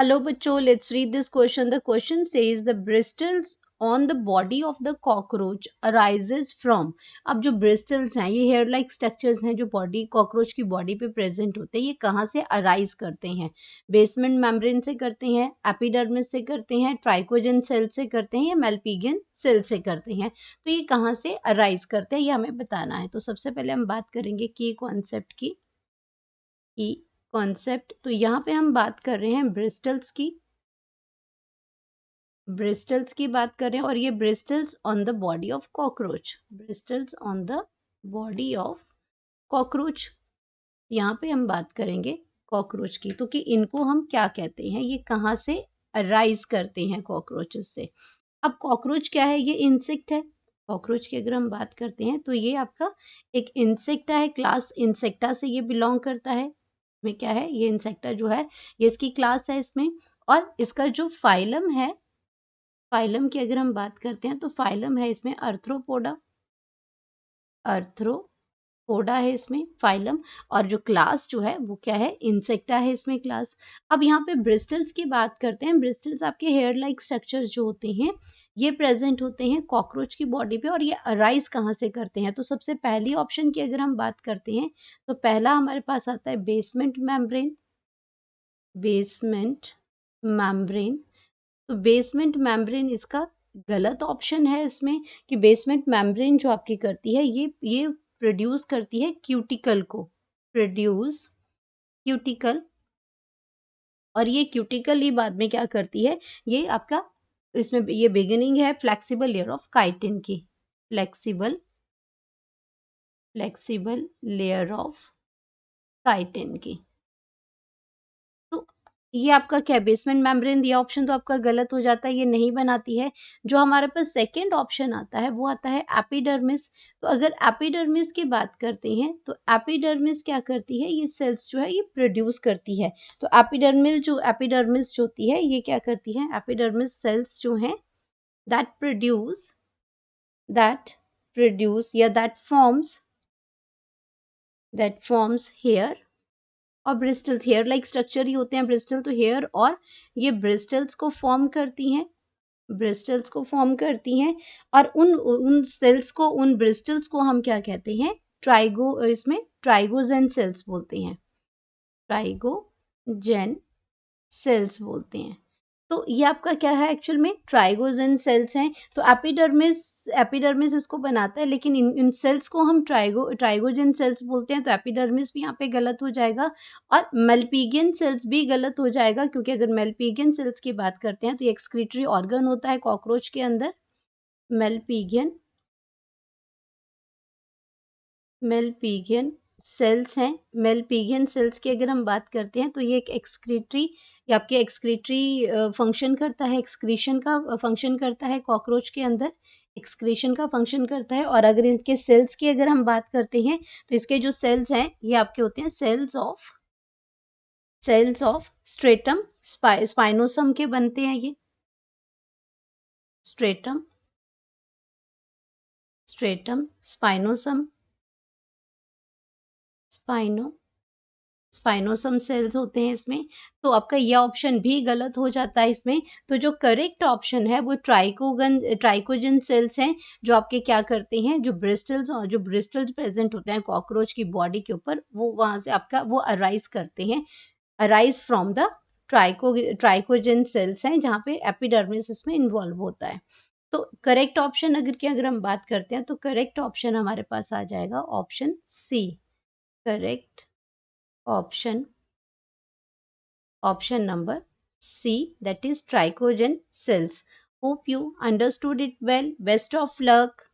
Hello बच्चों, let's read this question. The question says the bristles on the body of the cockroach arises from. अब जो bristles हैं ये hair like structures हैं जो body cockroach की बॉडी पे प्रेजेंट होते हैं. ये कहाँ से अराइज करते हैं? बेसमेंट मेम्ब्रेन से करते हैं, एपिडर्मिस से करते हैं, ट्राइकोजन सेल से करते हैं या मेल्पिगियन सेल से करते हैं. तो ये कहाँ से अराइज करते हैं ये हमें बताना है. तो सबसे पहले हम बात करेंगे की कॉन्सेप्ट की. कॉन्सेप्ट तो यहाँ पे हम बात कर रहे हैं ब्रिस्टल्स की बात कर रहे हैं और ये bristles on the body of cockroach. Bristles on the body of cockroach. यहाँ पे हम बात करेंगे कॉकरोच की. तो कि इनको हम क्या कहते हैं, ये कहाँ से अराइज करते हैं कॉकरोचेस से. अब कॉकरोच क्या है? ये इंसेक्ट है. कॉकरोच की अगर हम बात करते हैं तो ये आपका एक इंसेक्टा है, क्लास इंसेक्टा से ये बिलोंग करता है. में क्या है? ये इंसेक्टा जो है ये इसकी क्लास है इसमें. और इसका जो फाइलम है, फाइलम की अगर हम बात करते हैं तो फाइलम है इसमें अर्थ्रोपोडा. अर्थ्रोपोडा है इसमें फाइलम. और जो क्लास जो है वो क्या है? इंसेक्टा है इसमें क्लास. अब यहाँ पे ब्रिस्टल्स की बात करते हैं. ब्रिस्टल्स आपके हेयर लाइक स्ट्रक्चर जो होते हैं ये प्रेजेंट होते हैं कॉकरोच की बॉडी पे. और ये अराइज कहाँ से करते हैं? तो सबसे पहली ऑप्शन की अगर हम बात करते हैं तो पहला हमारे पास आता है बेसमेंट मेम्ब्रेन. Basement membrane. तो बेसमेंट मेम्ब्रेन इसका गलत ऑप्शन है इसमें. कि बेसमेंट मेम्ब्रेन जो आपकी करती है ये प्रोड्यूस करती है क्यूटिकल को. Produce cuticle. और ये क्यूटिकल ही बाद में क्या करती है? ये आपका इसमें ये बिगिनिंग है फ्लेक्सिबल लेयर ऑफ काइटिन की. Flexible flexible layer of chitin की. तो ये आपका क्या है? Basement membrane. ये ऑप्शन तो आपका गलत हो जाता है, ये नहीं बनाती है. जो हमारे पास सेकंड ऑप्शन आता है वो आता है एपिडर्मिस. तो अगर एपिडर्मिस की बात करते हैं तो एपिडर्मिस क्या करती है? ये सेल्स जो है ये प्रोड्यूस करती है. तो एपिडर्मिस जो होती है ये क्या करती है? एपिडर्मिस सेल्स जो हैं दैट प्रोड्यूस या दैट फॉर्म्स हेयर और ब्रिस्टल्स. हेयर लाइक स्ट्रक्चर ही होते हैं ब्रिस्टल. तो हेयर और ये ब्रिस्टल्स को फॉर्म करती हैं. और उन उन सेल्स को, उन ब्रिस्टल्स को हम क्या कहते हैं? इसमें ट्राइगोजेन सेल्स बोलते हैं. ट्राइगोजेन सेल्स बोलते हैं. तो ये आपका क्या है? एक्चुअल में ट्राइगोजेन सेल्स हैं. तो एपिडर्मिस इसको बनाता है, लेकिन इन सेल्स को हम ट्राइगोजेन सेल्स बोलते हैं. तो एपिडर्मिस भी यहाँ पे गलत हो जाएगा. और मेल्पिगियन सेल्स भी गलत हो जाएगा, क्योंकि अगर मेल्पिगियन सेल्स की बात करते हैं तो ये एक्सक्रीटरी ऑर्गन होता है कॉकरोच के अंदर. मेल्पिगियन मेल्पिगियन सेल्स हैं. मेल्पिगियन सेल्स की अगर हम बात करते हैं तो ये एक एक्सक्रीटरी या आपके एक्सक्रीटरी फंक्शन करता है, एक्सक्रीशन का फंक्शन करता है कॉकरोच के अंदर. एक्सक्रीशन का फंक्शन करता है. और अगर इसके सेल्स की अगर हम बात करते हैं तो इसके जो सेल्स हैं ये आपके होते हैं सेल्स ऑफ स्ट्रेटम स्पाइनोसम के बनते हैं ये. Stratum stratum spinosum स्पाइनो spinosum sales होते हैं इसमें. तो आपका यह ऑप्शन भी गलत हो जाता है इसमें. तो जो करेक्ट ऑप्शन है वो ट्राइकोजन सेल्स हैं, जो आपके क्या करते हैं? जो ब्रिस्टल्स प्रेजेंट होते हैं कॉकरोच की बॉडी के ऊपर, वो वहां से आपका वो अराइज करते हैं. अराइज फ्रॉम द ट्राइकोजन सेल्स हैं, जहाँ पे एपिडर्मिस इसमें इन्वॉल्व होता है. तो करेक्ट ऑप्शन अगर हम बात करते हैं तो करेक्ट ऑप्शन हमारे पास आ जाएगा option C. Correct option option number C, that is trichogen cells. Hope you understood it well. Best of luck.